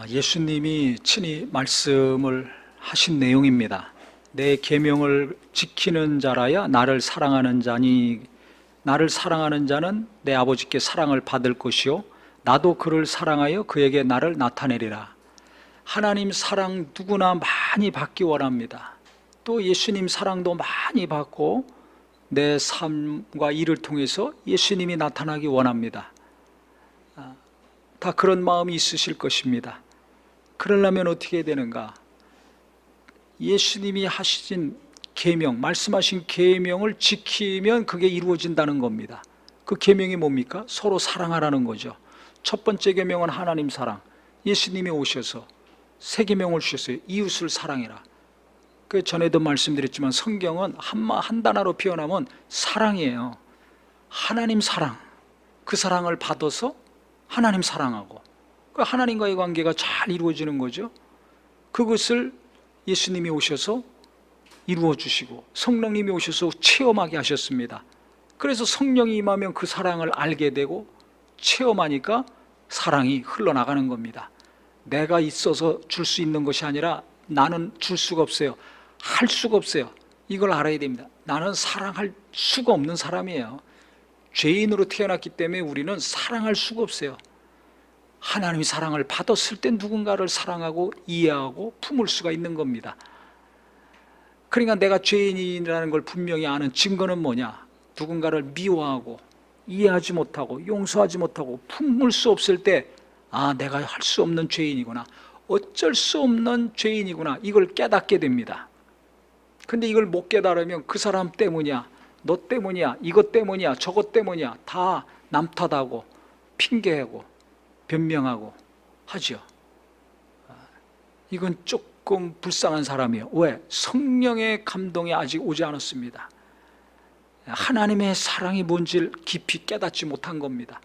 예수님이 친히 말씀을 하신 내용입니다. 내 계명을 지키는 자라야 나를 사랑하는 자니 나를 사랑하는 자는 내 아버지께 사랑을 받을 것이요 나도 그를 사랑하여 그에게 나를 나타내리라. 하나님 사랑 누구나 많이 받기 원합니다. 또 예수님 사랑도 많이 받고 내 삶과 일을 통해서 예수님이 나타나기 원합니다. 다 그런 마음이 있으실 것입니다. 그러려면 어떻게 해야 되는가? 예수님이 하신 계명, 말씀하신 계명을 지키면 그게 이루어진다는 겁니다. 그 계명이 뭡니까? 서로 사랑하라는 거죠. 첫 번째 계명은 하나님 사랑. 예수님이 오셔서 새 계명을 주셨어요. 이웃을 사랑해라. 그 전에도 말씀드렸지만 성경은 한 단어로 표현하면 사랑이에요. 하나님 사랑. 그 사랑을 받아서 하나님 사랑하고 그 하나님과의 관계가 잘 이루어지는 거죠. 그것을 예수님이 오셔서 이루어 주시고 성령님이 오셔서 체험하게 하셨습니다. 그래서 성령이 임하면 그 사랑을 알게 되고 체험하니까 사랑이 흘러나가는 겁니다. 내가 있어서 줄 수 있는 것이 아니라 나는 줄 수가 없어요. 할 수가 없어요. 이걸 알아야 됩니다. 나는 사랑할 수가 없는 사람이에요. 죄인으로 태어났기 때문에 우리는 사랑할 수가 없어요. 하나님이 사랑을 받았을 때 누군가를 사랑하고 이해하고 품을 수가 있는 겁니다. 그러니까 내가 죄인이라는 걸 분명히 아는 증거는 뭐냐? 누군가를 미워하고 이해하지 못하고 용서하지 못하고 품을 수 없을 때 내가 할 수 없는 죄인이구나, 어쩔 수 없는 죄인이구나, 이걸 깨닫게 됩니다. 근데 이걸 못 깨달으면 그 사람 때문이야, 너 때문이야, 이것 때문이야, 저것 때문이야, 다 남 탓하고 핑계하고 변명하고 하죠. 이건 조금 불쌍한 사람이에요. 왜? 성령의 감동이 아직 오지 않았습니다. 하나님의 사랑이 뭔지를 깊이 깨닫지 못한 겁니다.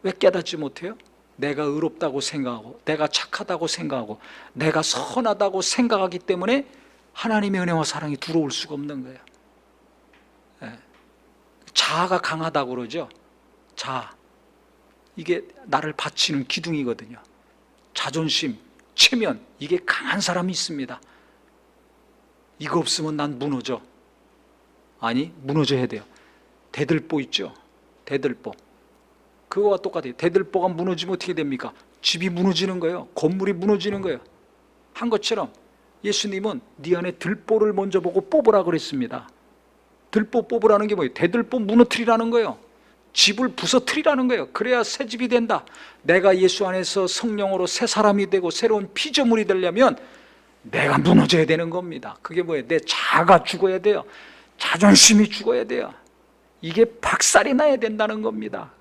왜 깨닫지 못해요? 내가 의롭다고 생각하고 내가 착하다고 생각하고 내가 선하다고 생각하기 때문에 하나님의 은혜와 사랑이 들어올 수가 없는 거예요. 자아가 강하다고 그러죠. 자아, 이게 나를 받치는 기둥이거든요. 자존심, 체면, 이게 강한 사람이 있습니다. 이거 없으면 난 무너져. 아니, 무너져야 돼요. 대들보 있죠. 대들보. 그거와 똑같아요. 대들보가 무너지면 어떻게 됩니까? 집이 무너지는 거예요. 건물이 무너지는 거예요. 한 것처럼 예수님은 네 안에 들보를 먼저 보고 뽑으라 그랬습니다. 들보 뽑으라는 게 뭐예요? 대들보 무너뜨리라는 거예요. 집을 부서뜨리라는 거예요. 그래야 새 집이 된다. 내가 예수 안에서 성령으로 새 사람이 되고 새로운 피조물이 되려면 내가 무너져야 되는 겁니다. 그게 뭐예요? 내 자아가 죽어야 돼요. 자존심이 죽어야 돼요. 이게 박살이 나야 된다는 겁니다.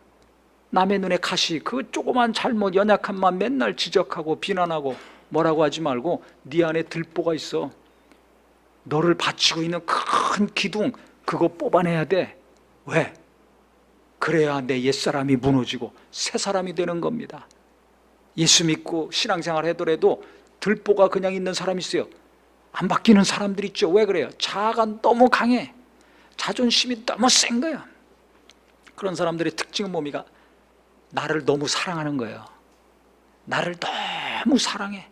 남의 눈에 가시, 그 조그만 잘못, 연약함만 맨날 지적하고 비난하고 뭐라고 하지 말고 네 안에 들보가 있어. 너를 받치고 있는 큰 기둥, 그거 뽑아내야 돼. 왜? 그래야 내 옛사람이 무너지고 새 사람이 되는 겁니다. 예수 믿고 신앙생활 하더라도 들보가 그냥 있는 사람이 있어요. 안 바뀌는 사람들 있죠. 왜 그래요? 자아가 너무 강해. 자존심이 너무 센 거예요. 그런 사람들의 특징은 뭡니까? 나를 너무 사랑하는 거예요. 나를 너무 사랑해.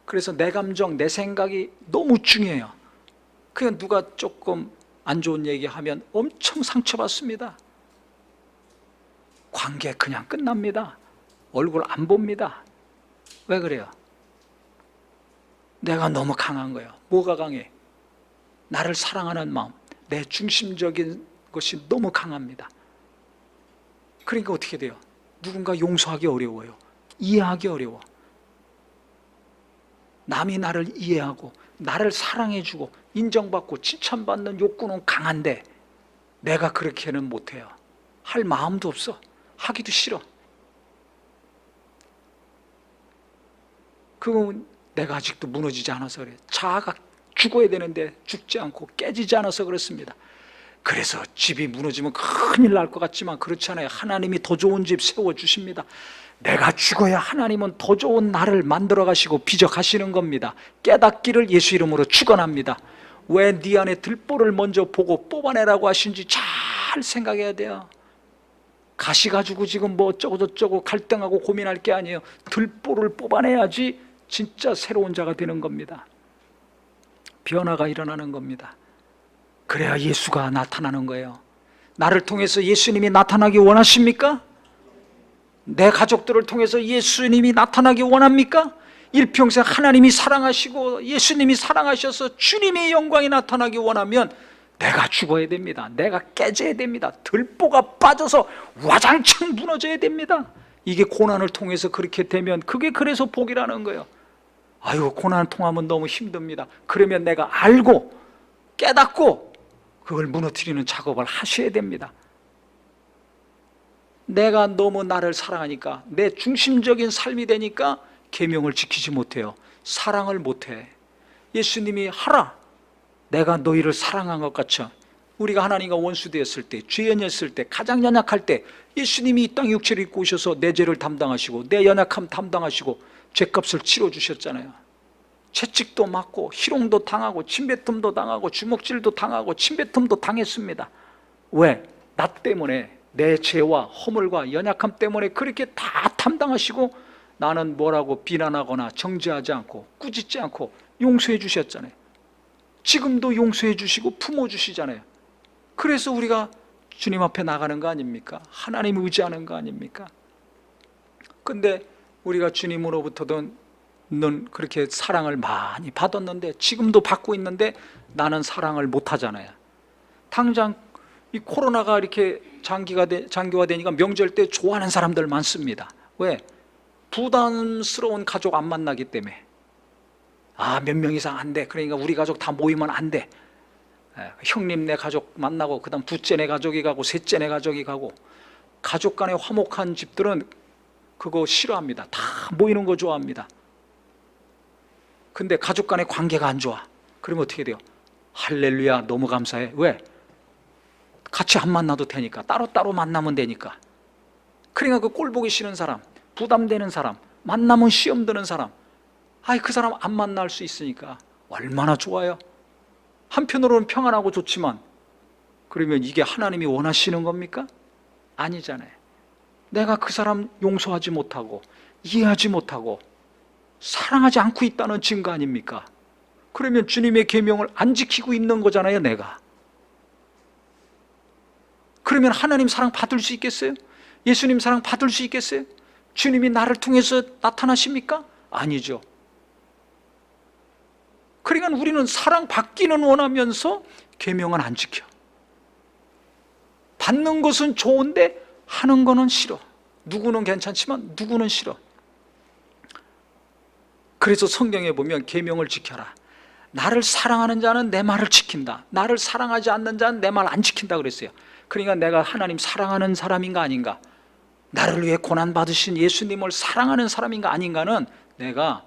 그래서 내 감정, 내 생각이 너무 중요해요. 그냥 누가 조금 안 좋은 얘기하면 엄청 상처받습니다. 관계 그냥 끝납니다. 얼굴 안 봅니다. 왜 그래요? 내가 너무 강한 거예요. 뭐가 강해? 나를 사랑하는 마음, 내 중심적인 것이 너무 강합니다. 그러니까 어떻게 돼요? 누군가 용서하기 어려워요. 이해하기 어려워. 남이 나를 이해하고 나를 사랑해주고 인정받고 칭찬받는 욕구는 강한데 내가 그렇게는 못해요. 할 마음도 없어. 하기도 싫어. 그건 내가 아직도 무너지지 않아서 그래요. 자아가 죽어야 되는데 죽지 않고 깨지지 않아서 그렇습니다. 그래서 집이 무너지면 큰일 날 것 같지만 그렇지 않아요. 하나님이 더 좋은 집 세워주십니다. 내가 죽어야 하나님은 더 좋은 나를 만들어 가시고 빚어 가시는 겁니다. 깨닫기를 예수 이름으로 축원합니다. 왜 네 안에 들보를 먼저 보고 뽑아내라고 하신지 잘 생각해야 돼요. 가시 가지고 지금 뭐 어쩌고저쩌고 갈등하고 고민할 게 아니에요. 들보를 뽑아내야지 진짜 새로운 자가 되는 겁니다. 변화가 일어나는 겁니다. 그래야 예수가 나타나는 거예요. 나를 통해서 예수님이 나타나기 원하십니까? 내 가족들을 통해서 예수님이 나타나기 원합니까? 일평생 하나님이 사랑하시고 예수님이 사랑하셔서 주님의 영광이 나타나기 원하면 내가 죽어야 됩니다. 내가 깨져야 됩니다. 들보가 빠져서 와장창 무너져야 됩니다. 이게 고난을 통해서 그렇게 되면 그게 그래서 복이라는 거예요. 아유, 고난 통하면 너무 힘듭니다. 그러면 내가 알고 깨닫고 그걸 무너뜨리는 작업을 하셔야 됩니다. 내가 너무 나를 사랑하니까 내 중심적인 삶이 되니까 계명을 지키지 못해요. 사랑을 못해. 예수님이 하라, 내가 너희를 사랑한 것 같이. 우리가 하나님과 원수되었을 때, 죄인이었을 때, 가장 연약할 때 예수님이 이 땅에 육체를 입고 오셔서 내 죄를 담당하시고 내 연약함 담당하시고 죄값을 치러주셨잖아요. 채찍도 맞고 희롱도 당하고 침뱉음도 당하고 주먹질도 당하고 침뱉음도 당했습니다. 왜? 나 때문에, 내 죄와 허물과 연약함 때문에 그렇게 다 담당하시고 나는 뭐라고 비난하거나 정죄하지 않고 꾸짖지 않고 용서해 주셨잖아요. 지금도 용서해 주시고 품어 주시잖아요. 그래서 우리가 주님 앞에 나가는 거 아닙니까? 하나님 의지하는 거 아닙니까? 근데 우리가 주님으로부터는 그렇게 사랑을 많이 받았는데, 지금도 받고 있는데 나는 사랑을 못 하잖아요. 당장 이 코로나가 이렇게 장기화되니까 명절 때 좋아하는 사람들 많습니다. 왜? 부담스러운 가족 안 만나기 때문에. 몇 명 이상 안 돼. 그러니까 우리 가족 다 모이면 안 돼. 형님네 가족 만나고 그다음 둘째네 가족이 가고 셋째네 가족이 가고. 가족 간에 화목한 집들은 그거 싫어합니다. 다 모이는 거 좋아합니다. 근데 가족 간의 관계가 안 좋아. 그러면 어떻게 돼요? 할렐루야, 너무 감사해. 왜? 같이 안 만나도 되니까. 따로따로 만나면 되니까. 그러니까 그 꼴 보기 싫은 사람, 부담되는 사람, 만나면 시험 드는 사람, 그 사람 안 만날 수 있으니까 얼마나 좋아요. 한편으로는 평안하고 좋지만, 그러면 이게 하나님이 원하시는 겁니까? 아니잖아요. 내가 그 사람 용서하지 못하고 이해하지 못하고 사랑하지 않고 있다는 증거 아닙니까? 그러면 주님의 계명을 안 지키고 있는 거잖아요, 내가. 그러면 하나님 사랑 받을 수 있겠어요? 예수님 사랑 받을 수 있겠어요? 주님이 나를 통해서 나타나십니까? 아니죠. 그러니까 우리는 사랑 받기는 원하면서 계명은 안 지켜. 받는 것은 좋은데 하는 거는 싫어. 누구는 괜찮지만 누구는 싫어. 그래서 성경에 보면 계명을 지켜라. 나를 사랑하는 자는 내 말을 지킨다. 나를 사랑하지 않는 자는 내 말 안 지킨다 그랬어요. 그러니까 내가 하나님 사랑하는 사람인가 아닌가, 나를 위해 고난받으신 예수님을 사랑하는 사람인가 아닌가는 내가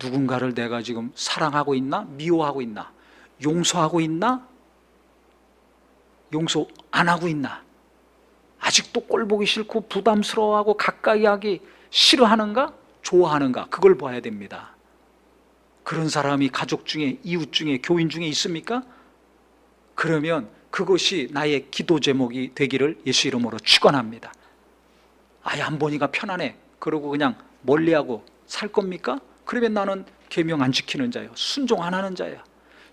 누군가를 내가 지금 사랑하고 있나? 미워하고 있나? 용서하고 있나? 용서 안 하고 있나? 아직도 꼴 보기 싫고 부담스러워하고 가까이 하기 싫어하는가? 좋아하는가? 그걸 봐야 됩니다. 그런 사람이 가족 중에, 이웃 중에, 교인 중에 있습니까? 그러면 그것이 나의 기도 제목이 되기를 예수 이름으로 축원합니다. 아예 안 보니까 편안해, 그러고 그냥 멀리하고 살 겁니까? 그러면 나는 계명 안 지키는 자예요. 순종 안 하는 자예요.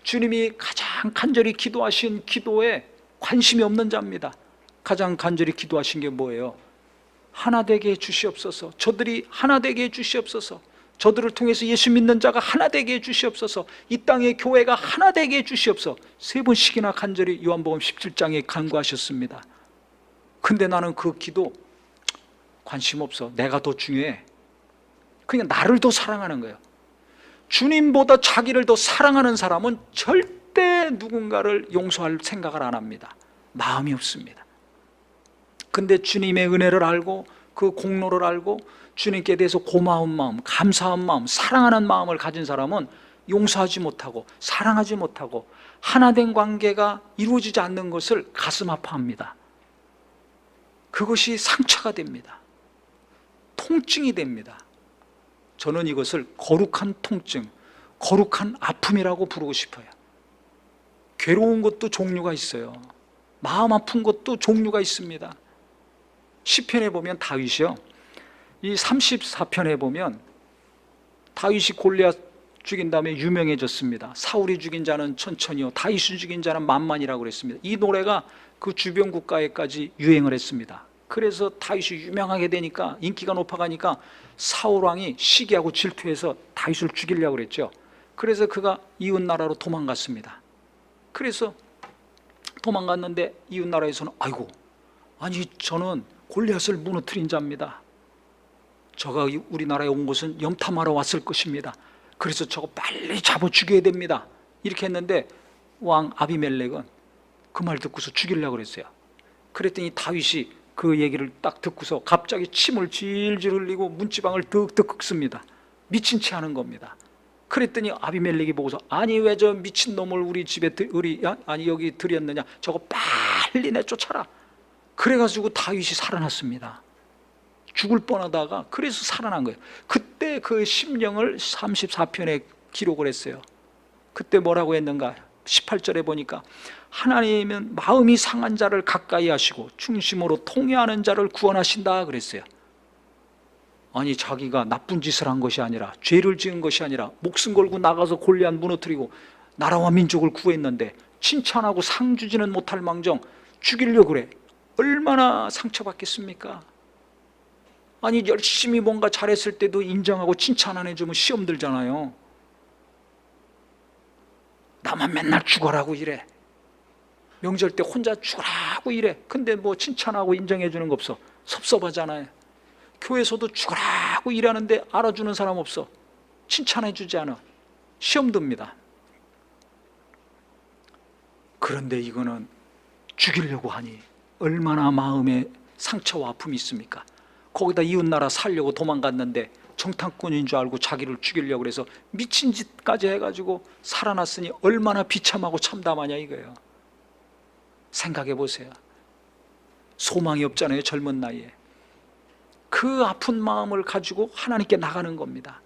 주님이 가장 간절히 기도하신 기도에 관심이 없는 자입니다. 가장 간절히 기도하신 게 뭐예요? 하나 되게 해 주시옵소서. 저들이 하나 되게 해 주시옵소서. 저들을 통해서 예수 믿는 자가 하나 되게 해 주시옵소서. 이 땅의 교회가 하나 되게 해 주시옵소서. 3번씩이나 간절히 요한복음 17장에 간구하셨습니다. 근데 나는 그 기도 관심 없어. 내가 더 중요해. 그냥 나를 더 사랑하는 거예요. 주님보다 자기를 더 사랑하는 사람은 절대 누군가를 용서할 생각을 안 합니다. 마음이 없습니다. 근데 주님의 은혜를 알고 그 공로를 알고 주님께 대해서 고마운 마음, 감사한 마음, 사랑하는 마음을 가진 사람은 용서하지 못하고 사랑하지 못하고 하나된 관계가 이루어지지 않는 것을 가슴 아파합니다. 그것이 상처가 됩니다. 통증이 됩니다. 저는 이것을 거룩한 통증, 거룩한 아픔이라고 부르고 싶어요. 괴로운 것도 종류가 있어요. 마음 아픈 것도 종류가 있습니다. 시편에 보면 다윗이요, 이 34편에 보면 다윗이 골리앗 죽인 다음에 유명해졌습니다. 사울이 죽인 자는 천천히요, 다윗이 죽인 자는 만만이라고 그랬습니다. 이 노래가 그 주변 국가에까지 유행을 했습니다. 그래서 다윗이 유명하게 되니까, 인기가 높아가니까 사울 왕이 시기하고 질투해서 다윗을 죽이려고 그랬죠. 그래서 그가 이웃 나라로 도망갔습니다. 그래서 도망갔는데 이웃 나라에서는 아이고, 아니 저는 골리앗을 무너뜨린 자입니다. 저가 우리나라에 온 것은 염탐하러 왔을 것입니다. 그래서 저거 빨리 잡아 죽여야 됩니다. 이렇게 했는데 왕 아비멜렉은 그 말 듣고서 죽이려고 그랬어요. 그랬더니 다윗이 그 얘기를 딱 듣고서 갑자기 침을 질질 흘리고 문지방을 득득 긁습니다. 미친 채 하는 겁니다. 그랬더니 아비멜렉이 보고서 아니 왜 저 미친 놈을 우리 집에 여기 들였느냐, 저거 빨리 내쫓아라. 그래가지고 다윗이 살아났습니다. 죽을 뻔하다가 그래서 살아난 거예요. 그때 그 심령을 34편에 기록을 했어요. 그때 뭐라고 했는가? 18절에 보니까 하나님은 마음이 상한 자를 가까이 하시고 중심으로 통회하는 자를 구원하신다 그랬어요. 아니 자기가 나쁜 짓을 한 것이 아니라, 죄를 지은 것이 아니라 목숨 걸고 나가서 골리앗 무너뜨리고 나라와 민족을 구했는데 칭찬하고 상 주지는 못할 망정 죽이려고 그래. 얼마나 상처받겠습니까? 아니 열심히 뭔가 잘했을 때도 인정하고 칭찬 안 해주면 시험 들잖아요. 나만 맨날 죽어라고 이래. 명절 때 혼자 죽어라고 이래. 근데 뭐 칭찬하고 인정해 주는 거 없어. 섭섭하잖아요. 교회에서도 죽어라고 일하는데 알아주는 사람 없어. 칭찬해 주지 않아. 시험 듭니다. 그런데 이거는 죽이려고 하니 얼마나 마음에 상처와 아픔이 있습니까? 거기다 이웃나라 살려고 도망갔는데 정탐꾼인 줄 알고 자기를 죽이려고 그래서 미친 짓까지 해가지고 살아났으니 얼마나 비참하고 참담하냐 이거예요. 생각해 보세요. 소망이 없잖아요, 젊은 나이에. 그 아픈 마음을 가지고 하나님께 나가는 겁니다.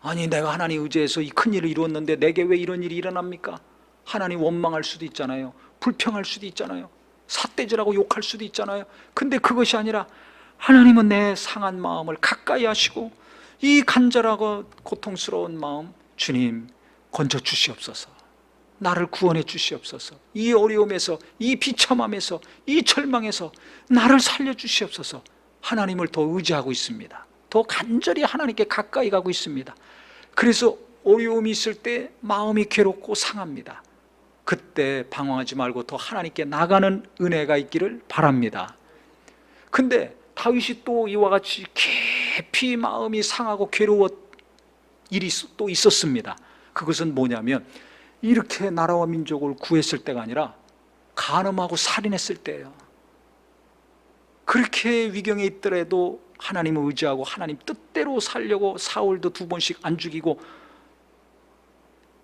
아니 내가 하나님 의지해서 이 큰일을 이루었는데 내게 왜 이런 일이 일어납니까? 하나님 원망할 수도 있잖아요. 불평할 수도 있잖아요. 삿대질하고 욕할 수도 있잖아요. 근데 그것이 아니라 하나님은 내 상한 마음을 가까이 하시고 이 간절하고 고통스러운 마음, 주님 건져 주시옵소서. 나를 구원해 주시옵소서. 이 어려움에서, 이 비참함에서, 이 절망에서 나를 살려 주시옵소서. 하나님을 더 의지하고 있습니다. 더 간절히 하나님께 가까이 가고 있습니다. 그래서 어려움이 있을 때 마음이 괴롭고 상합니다. 그때 방황하지 말고 더 하나님께 나가는 은혜가 있기를 바랍니다. 근데 다윗이 또 이와 같이 깊이 마음이 상하고 괴로운 일이 또 있었습니다. 그것은 뭐냐면 이렇게 나라와 민족을 구했을 때가 아니라 간음하고 살인했을 때예요. 그렇게 위경에 있더라도 하나님을 의지하고 하나님 뜻대로 살려고 사울도 2번씩 안 죽이고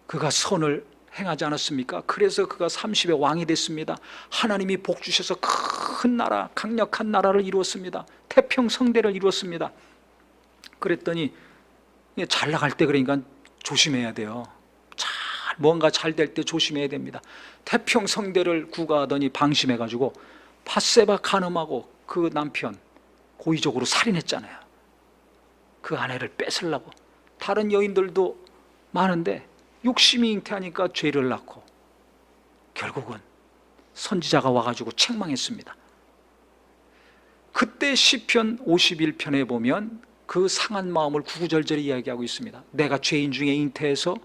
그가 선을 행하지 않았습니까? 그래서 그가 30의 왕이 됐습니다. 하나님이 복 주셔서 큰 나라, 강력한 나라를 이루었습니다. 태평성대를 이루었습니다. 그랬더니 잘 나갈 때 그러니까 조심해야 돼요. 뭔가 잘 될 때 조심해야 됩니다. 태평성대를 구가하더니 방심해가지고 밧세바 간음하고 그 남편 고의적으로 살인했잖아요. 그 아내를 뺏으려고. 다른 여인들도 많은데 욕심이 잉태하니까 죄를 낳고 결국은 선지자가 와가지고 책망했습니다. 그때 시편 51편에 보면 그 상한 마음을 구구절절히 이야기하고 있습니다. 내가 죄인 중에 잉태해서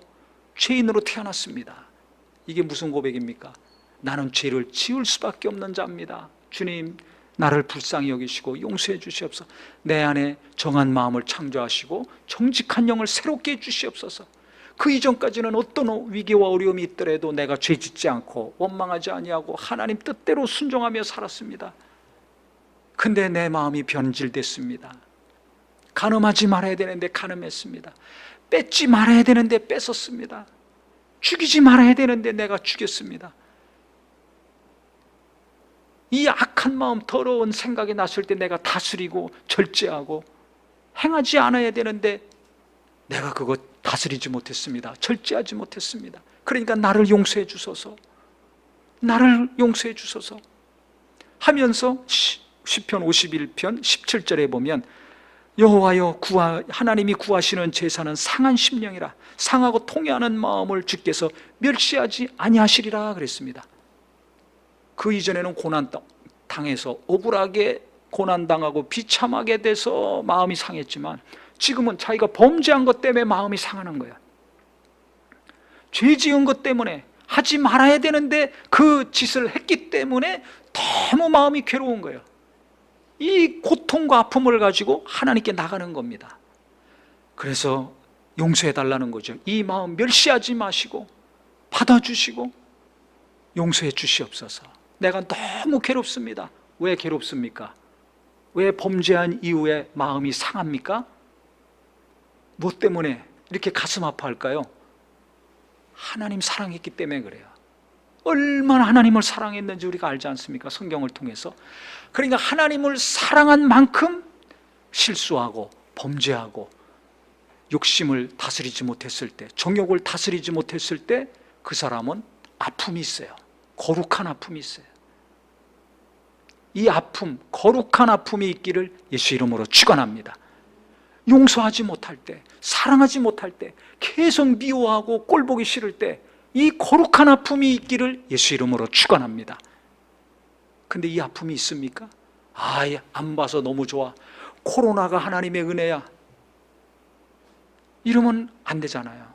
죄인으로 태어났습니다. 이게 무슨 고백입니까? 나는 죄를 지을 수밖에 없는 자입니다. 주님 나를 불쌍히 여기시고 용서해 주시옵소서. 내 안에 정한 마음을 창조하시고 정직한 영을 새롭게 해 주시옵소서. 그 이전까지는 어떤 위기와 어려움이 있더라도 내가 죄짓지 않고 원망하지 아니하고 하나님 뜻대로 순종하며 살았습니다. 근데 내 마음이 변질됐습니다. 간음하지 말아야 되는데 간음했습니다. 뺏지 말아야 되는데 뺏었습니다. 죽이지 말아야 되는데 내가 죽였습니다. 이 악한 마음, 더러운 생각이 났을 때 내가 다스리고 절제하고 행하지 않아야 되는데 내가 그거 다스리지 못했습니다. 절제하지 못했습니다. 그러니까 나를 용서해 주소서, 나를 용서해 주소서 하면서 시편 51편 17절에 보면 여호와여 하나님이 구하시는 제사는 상한 심령이라 상하고 통회하는 마음을 주께서 멸시하지 아니하시리라 그랬습니다. 그 이전에는 고난 당해서 억울하게 고난당하고 비참하게 돼서 마음이 상했지만 지금은 자기가 범죄한 것 때문에 마음이 상하는 거야. 죄 지은 것 때문에 하지 말아야 되는데 그 짓을 했기 때문에 너무 마음이 괴로운 거예요. 이 고통과 아픔을 가지고 하나님께 나가는 겁니다. 그래서 용서해 달라는 거죠. 이 마음 멸시하지 마시고 받아주시고 용서해 주시옵소서. 내가 너무 괴롭습니다. 왜 괴롭습니까? 왜 범죄한 이후에 마음이 상합니까? 무엇 때문에 이렇게 가슴 아파할까요? 하나님 사랑했기 때문에 그래요. 얼마나 하나님을 사랑했는지 우리가 알지 않습니까? 성경을 통해서. 그러니까 하나님을 사랑한 만큼 실수하고 범죄하고 욕심을 다스리지 못했을 때, 정욕을 다스리지 못했을 때 그 사람은 아픔이 있어요. 거룩한 아픔이 있어요. 이 아픔, 거룩한 아픔이 있기를 예수 이름으로 축원합니다. 용서하지 못할 때, 사랑하지 못할 때, 계속 미워하고 꼴보기 싫을 때 이 거룩한 아픔이 있기를 예수 이름으로 축원합니다. 근데 이 아픔이 있습니까? 안 봐서 너무 좋아. 코로나가 하나님의 은혜야. 이러면 안 되잖아요.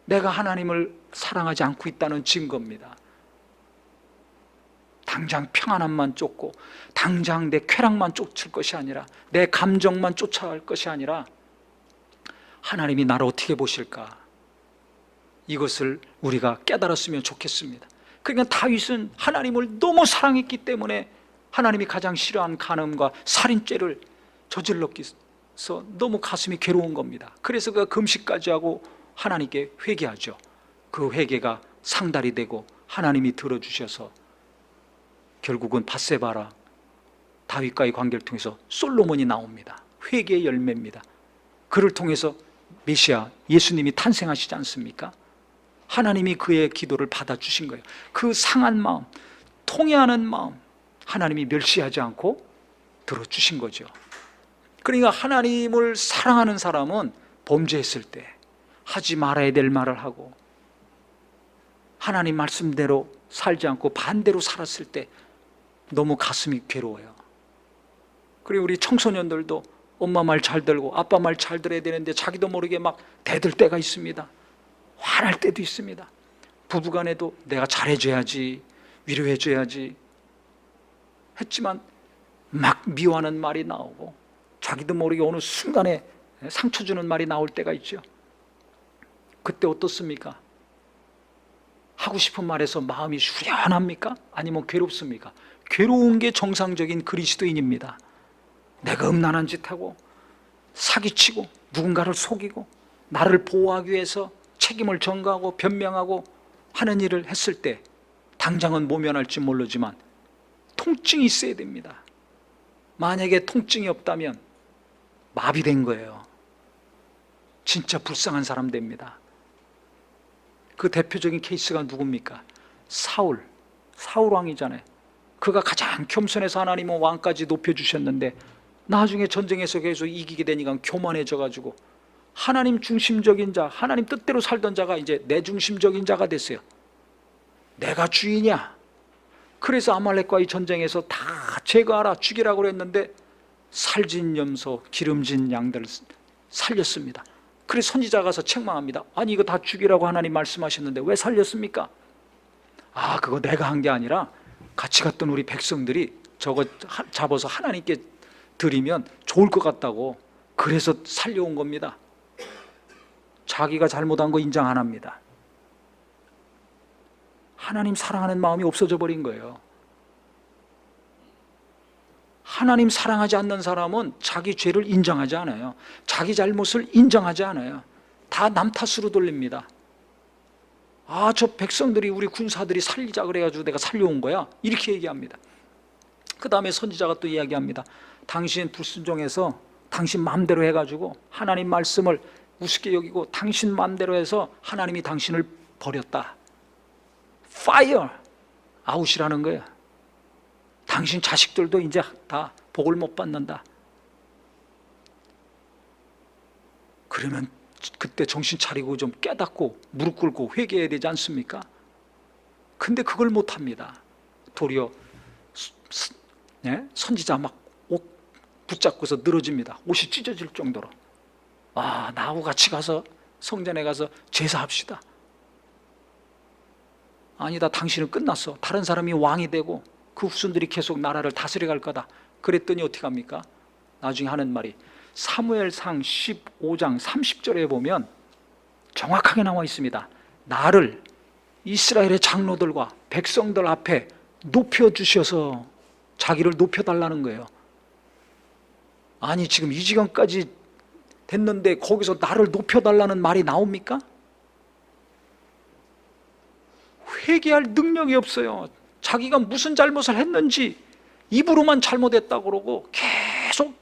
내가 하나님을 사랑하지 않고 있다는 증거입니다. 당장 평안함만 쫓고 당장 내 쾌락만 쫓을 것이 아니라 내 감정만 쫓아갈 것이 아니라 하나님이 나를 어떻게 보실까? 이것을 우리가 깨달았으면 좋겠습니다. 그러니까 다윗은 하나님을 너무 사랑했기 때문에 하나님이 가장 싫어하는 간음과 살인죄를 저질렀기 위해서 너무 가슴이 괴로운 겁니다. 그래서 그가 금식까지 하고 하나님께 회개하죠. 그 회개가 상달이 되고 하나님이 들어주셔서 결국은 밧세바랑 다윗과의 관계를 통해서 솔로몬이 나옵니다. 회개의 열매입니다. 그를 통해서 메시아 예수님이 탄생하시지 않습니까? 하나님이 그의 기도를 받아주신 거예요. 그 상한 마음, 통회하는 마음 하나님이 멸시하지 않고 들어주신 거죠. 그러니까 하나님을 사랑하는 사람은 범죄했을 때 하지 말아야 될 말을 하고 하나님 말씀대로 살지 않고 반대로 살았을 때 너무 가슴이 괴로워요. 그리고 우리 청소년들도 엄마 말 잘 들고 아빠 말 잘 들어야 되는데 자기도 모르게 막 대들 때가 있습니다. 화날 때도 있습니다. 부부간에도 내가 잘해줘야지, 위로해줘야지 했지만 막 미워하는 말이 나오고 자기도 모르게 어느 순간에 상처 주는 말이 나올 때가 있죠. 그때 어떻습니까? 하고 싶은 말에서 마음이 후련합니까? 아니면 괴롭습니까? 괴로운 게 정상적인 그리스도인입니다. 내가 음란한 짓하고 사기치고 누군가를 속이고 나를 보호하기 위해서 책임을 전가하고 변명하고 하는 일을 했을 때 당장은 모면할지 모르지만 통증이 있어야 됩니다. 만약에 통증이 없다면 마비된 거예요. 진짜 불쌍한 사람 됩니다. 그 대표적인 케이스가 누굽니까? 사울 왕이잖아요. 그가 가장 겸손해서 하나님은 왕까지 높여주셨는데 나중에 전쟁에서 계속 이기게 되니까 교만해져 가지고 하나님 중심적인 자, 하나님 뜻대로 살던 자가 이제 내 중심적인 자가 됐어요. 내가 주인이야. 그래서 아말렉과의 전쟁에서 다 제거하라, 죽이라고 그랬는데 살진 염소, 기름진 양들을 살렸습니다. 그래서 선지자가 가서 책망합니다. 아니 이거 다 죽이라고 하나님 말씀하셨는데 왜 살렸습니까? 그거 내가 한 게 아니라 같이 갔던 우리 백성들이 저거 잡아서 하나님께 드리면 좋을 것 같다고 그래서 살려온 겁니다. 자기가 잘못한 거 인정 안 합니다. 하나님 사랑하는 마음이 없어져 버린 거예요. 하나님 사랑하지 않는 사람은 자기 죄를 인정하지 않아요. 자기 잘못을 인정하지 않아요. 다 남 탓으로 돌립니다. 저 백성들이 우리 군사들이 살리자 그래가지고 내가 살려온 거야 이렇게 얘기합니다. 그 다음에 선지자가 또 이야기합니다. 당신 불순종해서 당신 마음대로 해가지고 하나님 말씀을 우습게 여기고 당신 마음대로 해서 하나님이 당신을 버렸다. Fire! 아웃이라는 거예요. 당신 자식들도 이제 다 복을 못 받는다. 그러면 그때 정신 차리고 좀 깨닫고 무릎 꿇고 회개해야 되지 않습니까? 근데 그걸 못합니다. 도리어 선지자 막 옷 붙잡고서 늘어집니다. 옷이 찢어질 정도로. 나하고 같이 가서 성전에 가서 제사합시다. 아니다, 당신은 끝났어. 다른 사람이 왕이 되고 그 후손들이 계속 나라를 다스려 갈 거다. 그랬더니 어떻게 합니까? 나중에 하는 말이 사무엘상 15장 30절에 보면 정확하게 나와 있습니다. 나를 이스라엘의 장로들과 백성들 앞에 높여주셔서 자기를 높여달라는 거예요. 아니, 지금 이 지경까지 됐는데 거기서 나를 높여달라는 말이 나옵니까? 회개할 능력이 없어요. 자기가 무슨 잘못을 했는지 입으로만 잘못했다고 그러고 계속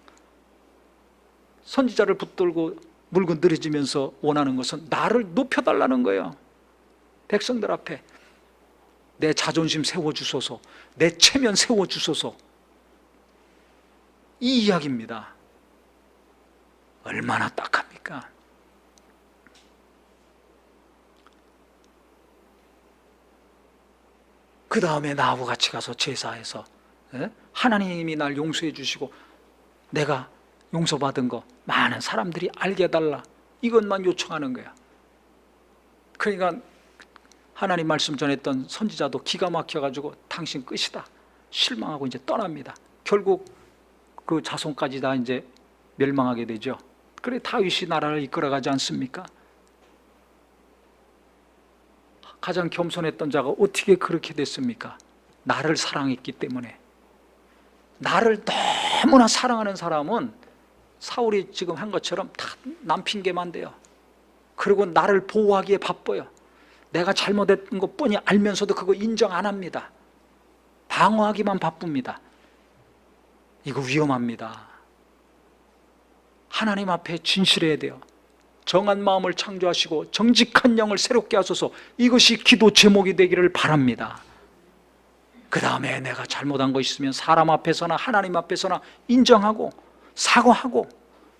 선지자를 붙들고 물고 늘어지면서 원하는 것은 나를 높여달라는 거예요. 백성들 앞에 내 자존심 세워주소서, 내 체면 세워주소서, 이 이야기입니다. 얼마나 딱합니까? 그 다음에 나하고 같이 가서 제사해서 하나님이 날 용서해 주시고 내가 용서받은 거 많은 사람들이 알게 해달라, 이것만 요청하는 거야. 그러니까 하나님 말씀 전했던 선지자도 기가 막혀가지고 당신 끝이다 실망하고 이제 떠납니다. 결국 그 자손까지 다 이제 멸망하게 되죠. 그래 다윗이 나라를 이끌어가지 않습니까? 가장 겸손했던 자가 어떻게 그렇게 됐습니까? 나를 사랑했기 때문에. 나를 너무나 사랑하는 사람은 사울이 지금 한 것처럼 다 남 핑계만 대요. 그리고 나를 보호하기에 바빠요. 내가 잘못했던 것 뻔히 알면서도 그거 인정 안 합니다. 방어하기만 바쁩니다. 이거 위험합니다. 하나님 앞에 진실해야 돼요. 정한 마음을 창조하시고 정직한 영을 새롭게 하소서, 이것이 기도 제목이 되기를 바랍니다. 그 다음에 내가 잘못한 거 있으면 사람 앞에서나 하나님 앞에서나 인정하고 사과하고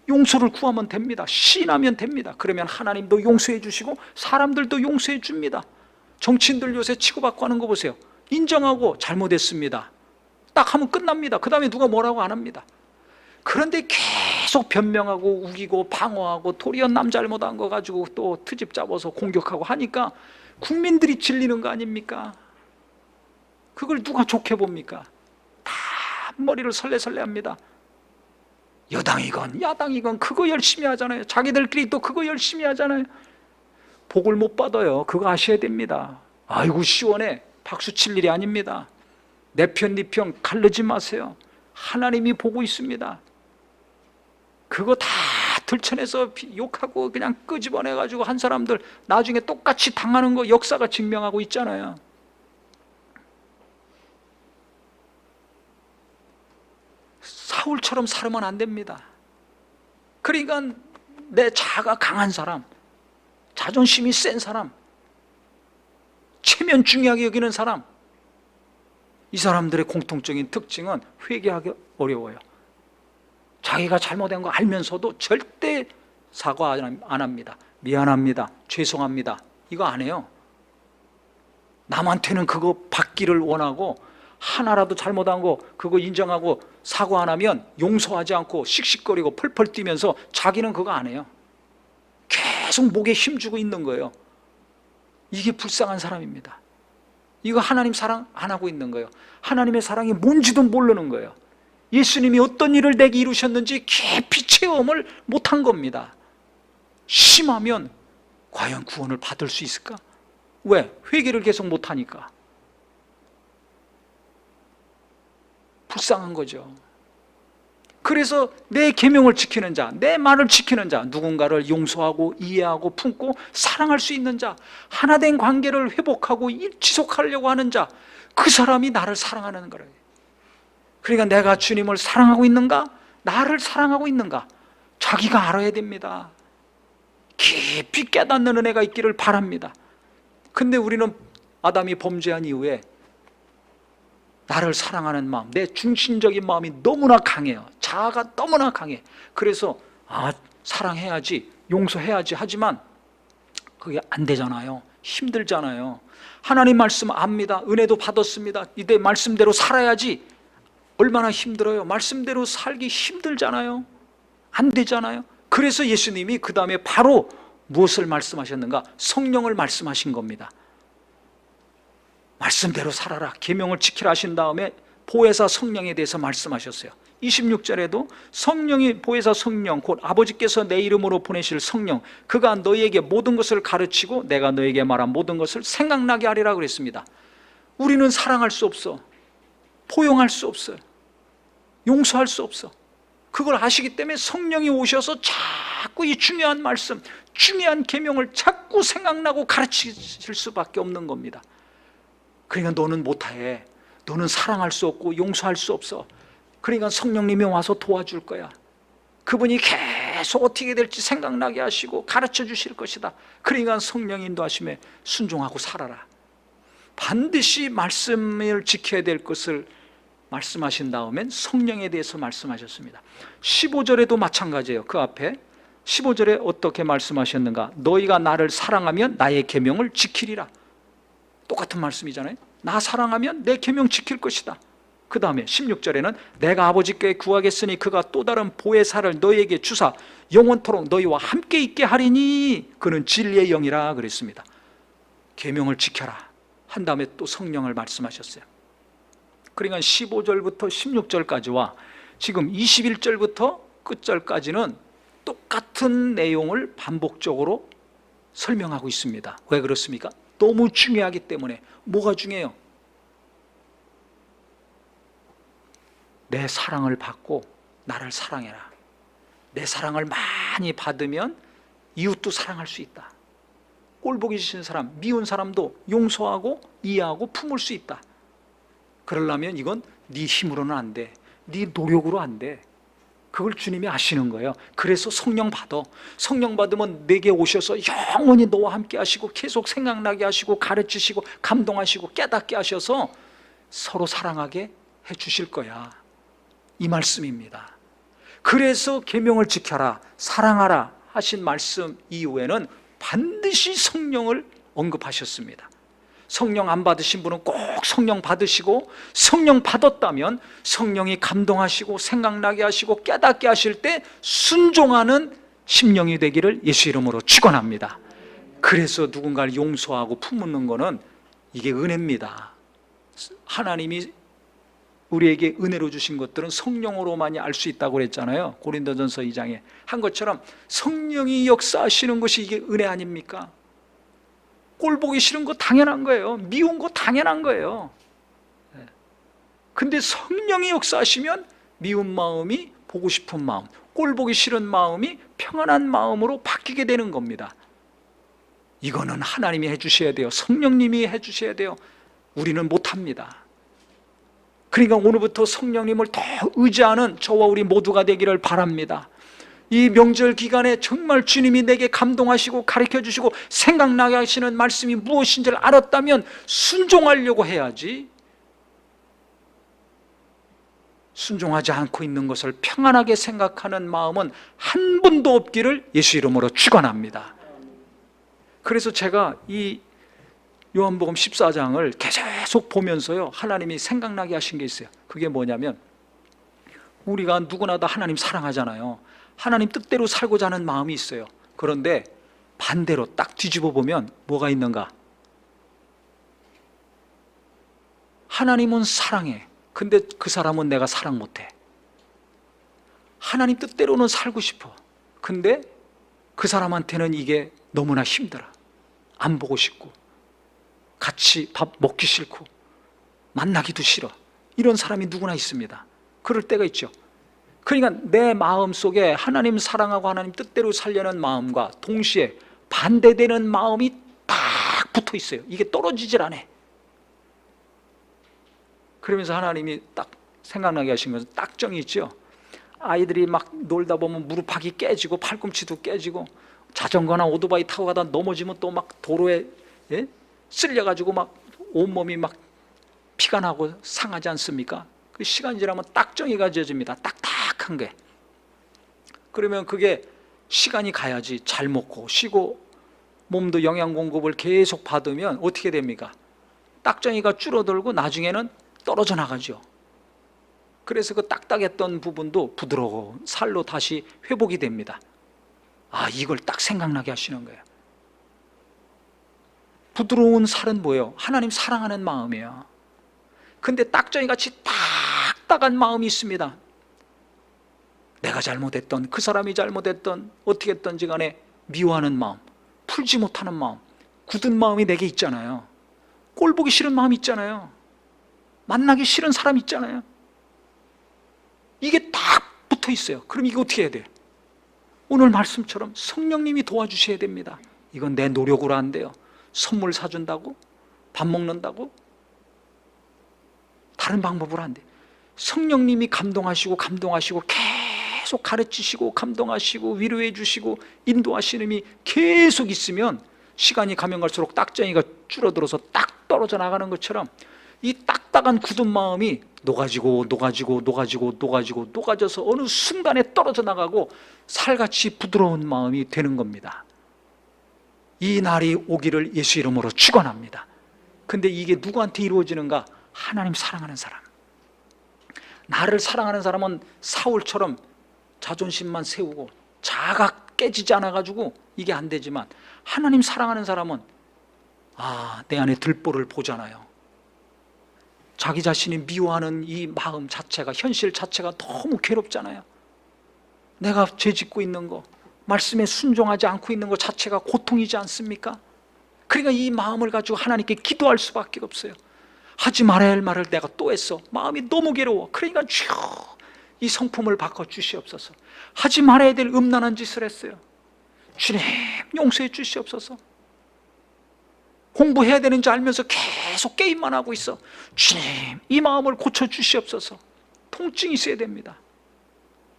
용서를 구하면 됩니다. 시인하면 됩니다. 그러면 하나님도 용서해 주시고 사람들도 용서해 줍니다. 정치인들 요새 치고받고 하는 거 보세요. 인정하고 잘못했습니다 딱 하면 끝납니다. 그 다음에 누가 뭐라고 안 합니다. 그런데 계속 변명하고 우기고 방어하고 도리어 남 잘못한 거 가지고 또 트집 잡아서 공격하고 하니까 국민들이 질리는 거 아닙니까? 그걸 누가 좋게 봅니까? 다 머리를 설레설레합니다. 여당이건 야당이건 그거 열심히 하잖아요. 자기들끼리 또 그거 열심히 하잖아요. 복을 못 받아요. 그거 아셔야 됩니다. 아이고 시원해, 박수 칠 일이 아닙니다. 내 편 네 편 가르지 마세요. 하나님이 보고 있습니다. 그거 다 들춰내서 욕하고 그냥 끄집어내가지고 한 사람들 나중에 똑같이 당하는 거 역사가 증명하고 있잖아요. 사울처럼 살면 안 됩니다. 그러니까 내 자아가 강한 사람, 자존심이 센 사람, 체면 중요하게 여기는 사람, 이 사람들의 공통적인 특징은 회개하기 어려워요. 자기가 잘못한 거 알면서도 절대 사과 안 합니다. 미안합니다, 죄송합니다, 이거 안 해요. 남한테는 그거 받기를 원하고 하나라도 잘못한 거 그거 인정하고 사과 안 하면 용서하지 않고 씩씩거리고 펄펄 뛰면서 자기는 그거 안 해요. 계속 목에 힘주고 있는 거예요. 이게 불쌍한 사람입니다. 이거 하나님 사랑 안 하고 있는 거예요. 하나님의 사랑이 뭔지도 모르는 거예요. 예수님이 어떤 일을 내게 이루셨는지 깊이 체험을 못한 겁니다. 심하면 과연 구원을 받을 수 있을까? 왜? 회개를 계속 못하니까. 불쌍한 거죠. 그래서 내 계명을 지키는 자, 내 말을 지키는 자, 누군가를 용서하고 이해하고 품고 사랑할 수 있는 자, 하나된 관계를 회복하고 지속하려고 하는 자, 그 사람이 나를 사랑하는 거예요. 그러니까 내가 주님을 사랑하고 있는가? 나를 사랑하고 있는가? 자기가 알아야 됩니다. 깊이 깨닫는 은혜가 있기를 바랍니다. 근데 우리는 아담이 범죄한 이후에 나를 사랑하는 마음, 내 중심적인 마음이 너무나 강해요. 자아가 너무나 강해. 그래서 사랑해야지, 용서해야지 하지만 그게 안 되잖아요. 힘들잖아요. 하나님 말씀 압니다. 은혜도 받았습니다. 이제 말씀대로 살아야지. 얼마나 힘들어요. 말씀대로 살기 힘들잖아요. 안 되잖아요. 그래서 예수님이 그 다음에 바로 무엇을 말씀하셨는가? 성령을 말씀하신 겁니다. 말씀대로 살아라, 계명을 지키라 하신 다음에 보혜사 성령에 대해서 말씀하셨어요. 26절에도 성령이, 보혜사 성령, 곧 아버지께서 내 이름으로 보내실 성령, 그가 너희에게 모든 것을 가르치고 내가 너희에게 말한 모든 것을 생각나게 하리라 그랬습니다. 우리는 사랑할 수 없어, 포용할 수 없어요, 용서할 수 없어. 그걸 아시기 때문에 성령이 오셔서 자꾸 이 중요한 말씀, 중요한 계명을 자꾸 생각나고 가르치실 수밖에 없는 겁니다. 그러니까 너는 못해, 너는 사랑할 수 없고 용서할 수 없어. 그러니까 성령님이 와서 도와줄 거야. 그분이 계속 어떻게 될지 생각나게 하시고 가르쳐 주실 것이다. 그러니까 성령 인도하심에 순종하고 살아라. 반드시 말씀을 지켜야 될 것을 말씀하신 다음엔 성령에 대해서 말씀하셨습니다. 15절에도 마찬가지예요. 그 앞에 15절에 어떻게 말씀하셨는가? 너희가 나를 사랑하면 나의 계명을 지키리라. 똑같은 말씀이잖아요. 나 사랑하면 내 계명 지킬 것이다. 그 다음에 16절에는 내가 아버지께 구하겠으니 그가 또 다른 보혜사를 너희에게 주사 영원토록 너희와 함께 있게 하리니 그는 진리의 영이라 그랬습니다. 계명을 지켜라 한 다음에 또 성령을 말씀하셨어요. 그러니까 15절부터 16절까지와 지금 21절부터 끝절까지는 똑같은 내용을 반복적으로 설명하고 있습니다. 왜 그렇습니까? 너무 중요하기 때문에. 뭐가 중요해요? 내 사랑을 받고 나를 사랑해라. 내 사랑을 많이 받으면 이웃도 사랑할 수 있다. 꼴보기 싫은 사람, 미운 사람도 용서하고 이해하고 품을 수 있다. 그러려면 이건 네 힘으로는 안 돼, 네 노력으로 안 돼. 그걸 주님이 아시는 거예요. 그래서 성령 받아. 성령 받으면 내게 오셔서 영원히 너와 함께 하시고 계속 생각나게 하시고 가르치시고 감동하시고 깨닫게 하셔서 서로 사랑하게 해주실 거야. 이 말씀입니다. 그래서 계명을 지켜라, 사랑하라 하신 말씀 이후에는 반드시 성령을 언급하셨습니다. 성령 안 받으신 분은 꼭 성령 받으시고, 성령 받았다면 성령이 감동하시고 생각나게 하시고 깨닫게 하실 때 순종하는 심령이 되기를 예수 이름으로 축원합니다. 그래서 누군가를 용서하고 품는 거는 이게 은혜입니다. 하나님이 우리에게 은혜로 주신 것들은 성령으로만이 알 수 있다고 그랬잖아요. 고린도전서 2장에 한 것처럼 성령이 역사하시는 것이 이게 은혜 아닙니까? 꼴 보기 싫은 거 당연한 거예요. 미운 거 당연한 거예요. 근데 성령이 역사하시면 미운 마음이 보고 싶은 마음, 꼴 보기 싫은 마음이 평안한 마음으로 바뀌게 되는 겁니다. 이거는 하나님이 해주셔야 돼요. 성령님이 해주셔야 돼요. 우리는 못합니다. 그러니까 오늘부터 성령님을 더 의지하는 저와 우리 모두가 되기를 바랍니다. 이 명절 기간에 정말 주님이 내게 감동하시고 가르쳐 주시고 생각나게 하시는 말씀이 무엇인지를 알았다면 순종하려고 해야지, 순종하지 않고 있는 것을 평안하게 생각하는 마음은 한 분도 없기를 예수 이름으로 축원합니다. 그래서 제가 이 요한복음 14장을 계속 보면서요, 하나님이 생각나게 하신 게 있어요. 그게 뭐냐면, 우리가 누구나 다 하나님 사랑하잖아요. 하나님 뜻대로 살고자 하는 마음이 있어요. 그런데 반대로 딱 뒤집어 보면 뭐가 있는가? 하나님은 사랑해. 근데 그 사람은 내가 사랑 못해. 하나님 뜻대로는 살고 싶어. 근데 그 사람한테는 이게 너무나 힘들어. 안 보고 싶고, 같이 밥 먹기 싫고, 만나기도 싫어. 이런 사람이 누구나 있습니다. 그럴 때가 있죠. 그러니까 내 마음 속에 하나님 사랑하고 하나님 뜻대로 살려는 마음과 동시에 반대되는 마음이 딱 붙어 있어요. 이게 떨어지질 않아. 그러면서 하나님이 딱 생각나게 하신 것은 딱정이 있죠. 아이들이 막 놀다 보면 무릎팍이 깨지고 팔꿈치도 깨지고, 자전거나 오토바이 타고 가다 넘어지면 또 막 도로에 쓸려가지고 막 온몸이 막 피가 나고 상하지 않습니까? 그 시간이 지나면 딱정이가 지어집니다. 딱딱한 게. 그러면 그게 시간이 가야지 잘 먹고 쉬고 몸도 영양 공급을 계속 받으면 어떻게 됩니까? 딱정이가 줄어들고 나중에는 떨어져 나가죠. 그래서 그 딱딱했던 부분도 부드러운 살로 다시 회복이 됩니다. 아, 이걸 딱 생각나게 하시는 거예요. 부드러운 살은 뭐예요? 하나님 사랑하는 마음이에요. 근데 딱정이 같이 딱딱한 마음이 있습니다. 내가 잘못했던, 그 사람이 잘못했던, 어떻게 했던지 간에 미워하는 마음, 풀지 못하는 마음, 굳은 마음이 내게 있잖아요. 꼴 보기 싫은 마음이 있잖아요. 만나기 싫은 사람 있잖아요. 이게 딱 붙어 있어요. 그럼 이거 어떻게 해야 돼요? 오늘 말씀처럼 성령님이 도와주셔야 됩니다. 이건 내 노력으로 안 돼요. 선물 사준다고? 밥 먹는다고? 다른 방법으로 안 돼요. 성령님이 감동하시고 계속 가르치시고 감동하시고 위로해 주시고 인도하시는 힘이 계속 있으면 시간이 가면 갈수록 딱정이가 줄어들어서 딱 떨어져 나가는 것처럼 이 딱딱한 굳은 마음이 녹아져서 어느 순간에 떨어져 나가고 살같이 부드러운 마음이 되는 겁니다. 이 날이 오기를 예수 이름으로 축원합니다. 근데 이게 누구한테 이루어지는가? 하나님 사랑하는 사람. 나를 사랑하는 사람은 사울처럼 자존심만 세우고 자아가 깨지지 않아가지고 이게 안 되지만, 하나님 사랑하는 사람은 내 안에 들보를 보잖아요. 자기 자신이 미워하는 이 마음 자체가, 현실 자체가 너무 괴롭잖아요. 내가 죄 짓고 있는 거, 말씀에 순종하지 않고 있는 것 자체가 고통이지 않습니까? 그러니까 이 마음을 가지고 하나님께 기도할 수밖에 없어요. 하지 말아야 할 말을 내가 또 했어. 마음이 너무 괴로워. 그러니까 주여, 이 성품을 바꿔 주시옵소서. 하지 말아야 될 음란한 짓을 했어요. 주님, 용서해 주시옵소서. 공부해야 되는 줄 알면서 계속 게임만 하고 있어. 주님, 이 마음을 고쳐 주시옵소서. 통증이 있어야 됩니다.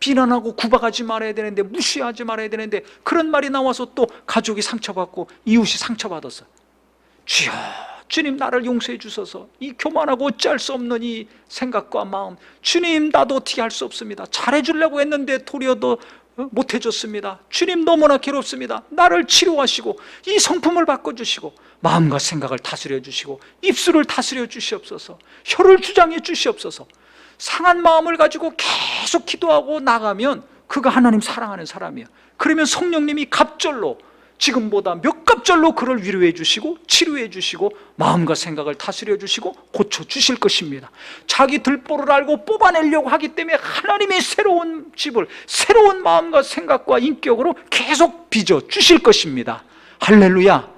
비난하고 구박하지 말아야 되는데, 무시하지 말아야 되는데, 그런 말이 나와서 또 가족이 상처받고 이웃이 상처받았어. 주여, 주님 나를 용서해 주소서. 이 교만하고 어찌할 수 없는 이 생각과 마음, 주님 나도 어떻게 할 수 없습니다. 잘해주려고 했는데 도리어 더 못해줬습니다. 주님 너무나 괴롭습니다. 나를 치료하시고 이 성품을 바꿔주시고 마음과 생각을 다스려 주시고 입술을 다스려 주시옵소서. 혀를 주장해 주시옵소서. 상한 마음을 가지고 계속 기도하고 나가면 그가 하나님 사랑하는 사람이에요. 그러면 성령님이 갑절로, 지금보다 몇 갑절로 그를 위로해 주시고 치료해 주시고 마음과 생각을 다스려 주시고 고쳐 주실 것입니다. 자기 들보를 알고 뽑아내려고 하기 때문에 하나님의 새로운 집을, 새로운 마음과 생각과 인격으로 계속 빚어 주실 것입니다. 할렐루야.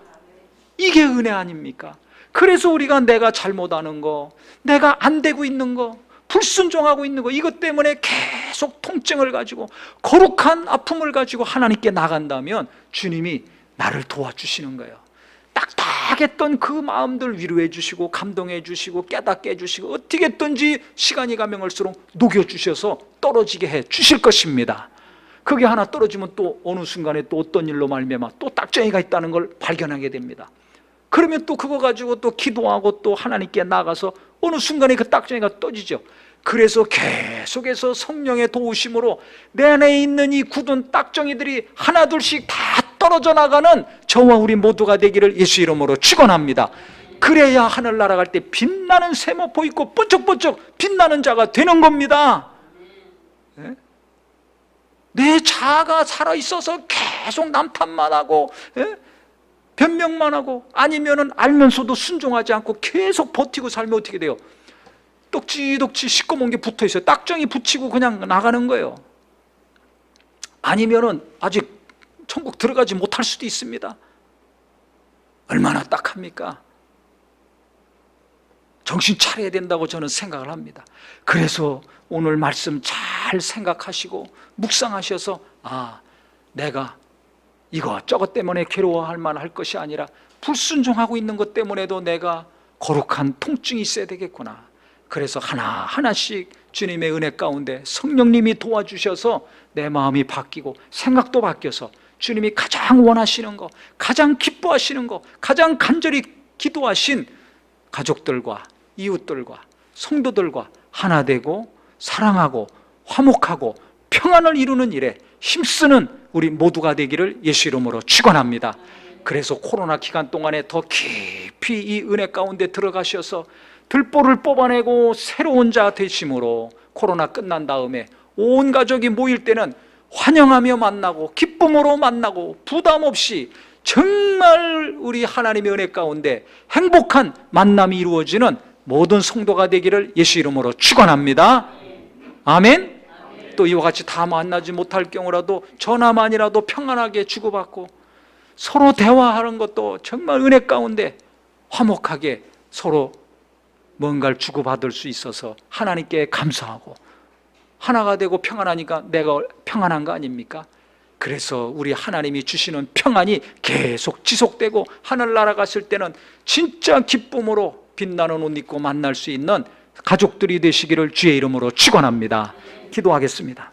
이게 은혜 아닙니까? 그래서 우리가 내가 잘못하는 거, 내가 안 되고 있는 거, 불순종하고 있는 거, 이것 때문에 계속 통증을 가지고 거룩한 아픔을 가지고 하나님께 나간다면 주님이 나를 도와주시는 거예요. 딱딱했던 그 마음들 위로해 주시고 감동해 주시고 깨닫게 해 주시고 어떻게 했든지 시간이 가면 갈수록 녹여주셔서 떨어지게 해 주실 것입니다. 그게 하나 떨어지면 또 어느 순간에 또 어떤 일로 말미암아 또 딱정이가 있다는 걸 발견하게 됩니다. 그러면 또 그거 가지고 또 기도하고 또 하나님께 나가서 어느 순간에 그 딱정이가 떠지죠. 그래서 계속해서 성령의 도우심으로 내 안에 있는 이 굳은 딱정이들이 하나둘씩 다 떨어져 나가는 저와 우리 모두가 되기를 예수 이름으로 축원합니다. 그래야 하늘나라 갈 때 빛나는 세마포 입고 번쩍번쩍 빛나는 자가 되는 겁니다. 네? 내 자아가 살아있어서 계속 남탓만 하고 변명만 하고 아니면은 알면서도 순종하지 않고 계속 버티고 살면 어떻게 돼요? 떡지덕지 시꺼먼 게 붙어 있어요. 딱정이 붙이고 그냥 나가는 거예요. 아니면은 아직 천국 들어가지 못할 수도 있습니다. 얼마나 딱합니까? 정신 차려야 된다고 저는 생각을 합니다. 그래서 오늘 말씀 잘 생각하시고 묵상하셔서 내가 이것저것 때문에 괴로워할 만할 것이 아니라 불순종하고 있는 것 때문에도 내가 거룩한 통증이 있어야 되겠구나. 그래서 하나하나씩 주님의 은혜 가운데 성령님이 도와주셔서 내 마음이 바뀌고 생각도 바뀌어서 주님이 가장 원하시는 거, 가장 기뻐하시는 거, 가장 간절히 기도하신 가족들과 이웃들과 성도들과 하나 되고 사랑하고 화목하고 평안을 이루는 일에 힘쓰는 우리 모두가 되기를 예수 이름으로 축원합니다. 그래서 코로나 기간 동안에 더 깊이 이 은혜 가운데 들어가셔서 들보를 뽑아내고 새로운 자 되심으로 코로나 끝난 다음에 온 가족이 모일 때는 환영하며 만나고 기쁨으로 만나고 부담 없이 정말 우리 하나님의 은혜 가운데 행복한 만남이 이루어지는 모든 성도가 되기를 예수 이름으로 축원합니다. 아멘. 또 이와 같이 다 만나지 못할 경우라도 전화만이라도 평안하게 주고받고 서로 대화하는 것도 정말 은혜 가운데 화목하게 서로 뭔가를 주고받을 수 있어서 하나님께 감사하고 하나가 되고 평안하니까 내가 평안한 거 아닙니까? 그래서 우리 하나님이 주시는 평안이 계속 지속되고 하늘 날아갔을 때는 진짜 기쁨으로 빛나는 옷 입고 만날 수 있는 가족들이 되시기를 주의 이름으로 축원합니다. 기도하겠습니다.